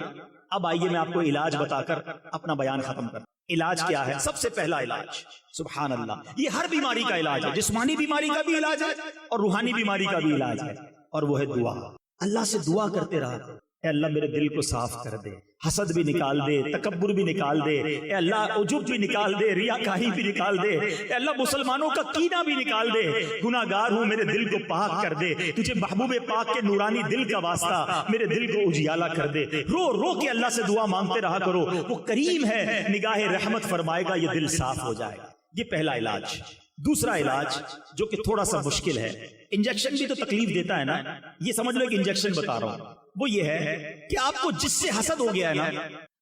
اب آئیے میں آپ کو علاج بتا کر اپنا بیان ختم کر۔ علاج کیا ہے؟ سب سے پہلا علاج، سبحان اللہ، یہ ہر بیماری کا علاج ہے، جسمانی بیماری کا بھی علاج ہے اور روحانی بیماری کا بھی علاج ہے، اور وہ ہے دعا۔ اللہ سے دعا کرتے رہا، اے اللہ میرے دل کو صاف کر دے، حسد بھی نکال دے، تکبر بھی نکال دے، اے اللہ عجب بھی نکال دے، ریاکاری بھی نکال دے، اے اللہ مسلمانوں کا کینہ بھی نکال دے، گناہ گار ہوں میرے دل کو پاک کر دے، تجھے محبوب پاک کے نورانی دل کا واسطہ میرے دل کو اجیالہ کر دے۔ رو رو کے اللہ سے دعا مانگتے رہا کرو، وہ کریم ہے، نگاہ رحمت فرمائے گا، یہ دل صاف ہو جائے گا۔ یہ پہلا علاج۔ دوسرا علاج جو کہ تھوڑا سا مشکل ہے، انجیکشن بھی تو تکلیف دیتا ہے نا، یہ سمجھ لو کہ انجیکشن بتا رہا ہوں، وہ یہ ہے کہ آپ کو جس سے حسد ہو گیا ہے نا،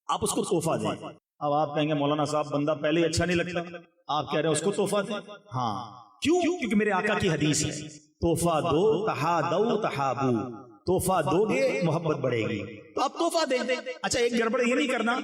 آپ اس کو تحفہ دیں۔ اب آپ کہیں گے مولانا صاحب بندہ پہلے ہی اچھا نہیں لگتا، آپ کہہ رہے ہیں اس کو تحفہ دیں؟ ہاں، کیوں؟ کیونکہ میرے آقا کی حدیث ہے، تحفہ دو تحادو تحابو، تحفہ دو گے محبت بڑھے گی، تو آپ تحفہ دیں۔ اچھا ایک گڑبڑ یہ نہیں کرنا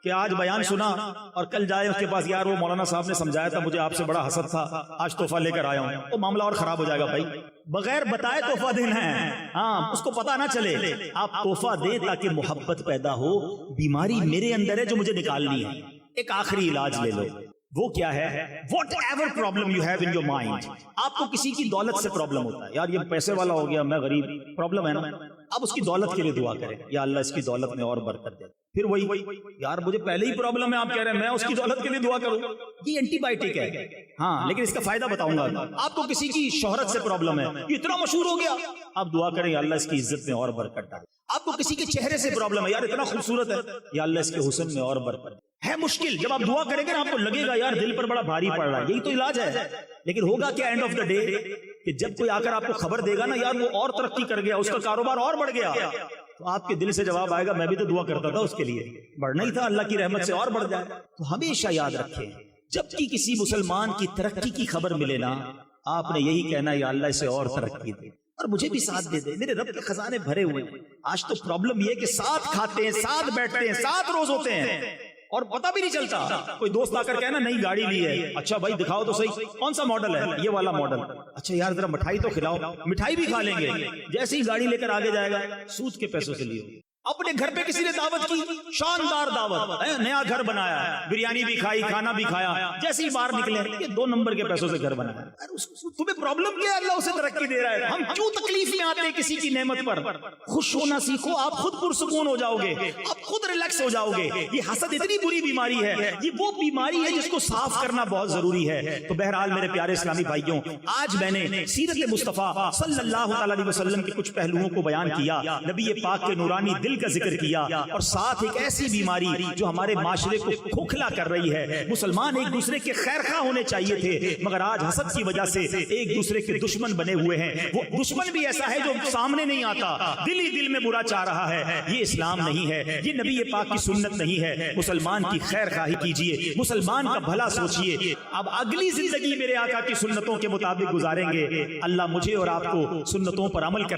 کہ آج بیان سنا اور کل جائے اس کے پاس، یار وہ مولانا صاحب نے سمجھایا تھا، مجھے آپ سے بڑا حسد تھا، آج تحفہ لے کر آیا ہوں، وہ معاملہ اور خراب ہو جائے گا بھائی۔ بغیر بتائے تحفہ دینا ہے، ہاں اس کو پتا نہ چلے، آپ تحفہ دیں تاکہ محبت پیدا ہو، بیماری میرے اندر ہے جو مجھے نکالنی ہے۔ ایک آخری علاج لے لو، وہ کیا ہے؟ What ever problem you have in your mind, آپ کو کسی کی دولت سے پرابلم ہوتا ہے، یار یہ پیسے والا ہو گیا، میں غریب، پرابلم ہے نا، اب اس کی دولت کے لیے دعا کریں، یا اللہ اس کی دولت میں اور برکت دے۔ پھر وہی یار مجھے پہلے ہی پرابلم ہے، آپ کہہ رہے ہیں میں اس کی دولت کے لیے دعا کروں، یہ اینٹی بائیوٹک ہے، ہاں لیکن اس کا فائدہ بتاؤں گا۔ آپ کو کسی کی شہرت سے پرابلم ہے، یہ اتنا مشہور ہو گیا، آپ دعا کریں یا اللہ اس کی عزت میں اور برکت ڈالے۔ آپ کو کسی کے چہرے سے پرابلم ہے، یار اتنا خوبصورت ہے، یا اللہ اس کے حسن میں اور برکت ہے۔ مشکل جب آپ دعا کریں گے نا، آپ کو لگے گا یار دل پر بڑا بھاری پڑ رہا ہے، یہی تو علاج ہے۔ لیکن ہوگا کیا اینڈ آف دا ڈے کہ جب کوئی آ کر آپ کو خبر دے گا نا، یار وہ اور ترقی کر گیا، اس کا کاروبار اور بڑھ گیا، تو آپ کے دل سے جواب آئے گا میں بھی تو دعا کرتا تھا اس کے لیے، بڑھنا ہی تھا، اللہ کی رحمت سے اور بڑھ جائے۔ تو ہمیشہ یاد رکھیں، جب کی کسی مسلمان کی ترقی کی خبر ملے نا، آپ نے یہی کہنا یا اللہ اسے اور ترقی دے اور مجھے بھی ساتھ دے دے، میرے رب کے خزانے بھرے ہوئے ہیں۔ آج تو پرابلم یہ کہ ساتھ کھاتے ہیں، ساتھ بیٹھتے ہیں، ساتھ روز ہوتے ہیں اور پتہ بھی نہیں چلتا۔ کوئی دوست آ کر کہنا نئی گاڑی لی ہے، اچھا بھائی دکھاؤ تو صحیح، کون سا ماڈل ہے؟ یہ والا ماڈل۔ اچھا یار ذرا مٹھائی تو کھلاؤ، مٹھائی بھی کھا لیں گے، جیسے ہی گاڑی لے کر آگے جائے گا سود کے پیسوں سے لیے۔ اپنے گھر پہ کسی نے دعوت کی، شاندار دعوت، نیا گھر بنایا، بریانی بھی کھائی، کھانا بھی کھایا، جیسے ہی باہر نکلے یہ 2 نمبر کے پیسوں سے گھر بنایا. تمہیں پرابلم کیا ہے؟ اللہ اسے ترقی دے رہا ہے. ہم کیوں تکلیف میں آتے ہیں کسی کی نعمت پر؟ خوش ہونا سیکھو، آپ خود پرسکون ہو جاؤ گے، آپ خود ریلیکس ہو جاؤ گے. یہ حسد اتنی بری بیماری ہے، یہ وہ بیماری ہے جس کو صاف کرنا بہت ضروری ہے. تو بہرحال میرے پیارے اسلامی بھائیوں، آج میں نے سیرت مصطفیٰ صلی اللہ علیہ وسلم کے کچھ پہلوؤں کو بیان کیا، نبی پاک کے نورانی دل کا ذکر کیا، اور ساتھ ایک ایسی بیماری جو ہمارے معاشرے کو کھوکھلا کر رہی ہے. مسلمان ایک دوسرے کے خیر خواہ ہونے چاہیے تھے، مگر آج حسد کی وجہ سے ایک دوسرے کے دشمن بنے ہوئے ہیں. وہ دشمن بھی ایسا ہے جو سامنے نہیں آتا، دل ہی دل میں برا چاہ رہا ہے. یہ اسلام نہیں ہے، یہ نبی پاک کی سنت نہیں ہے. مسلمان کی خیر خواہی کیجئے، مسلمان کا بھلا سوچئے. اب اگلی زندگی میرے آقا کی سنتوں کے مطابق گزاریں گے. اللہ مجھے اور آپ کو سنتوں پر عمل کرنے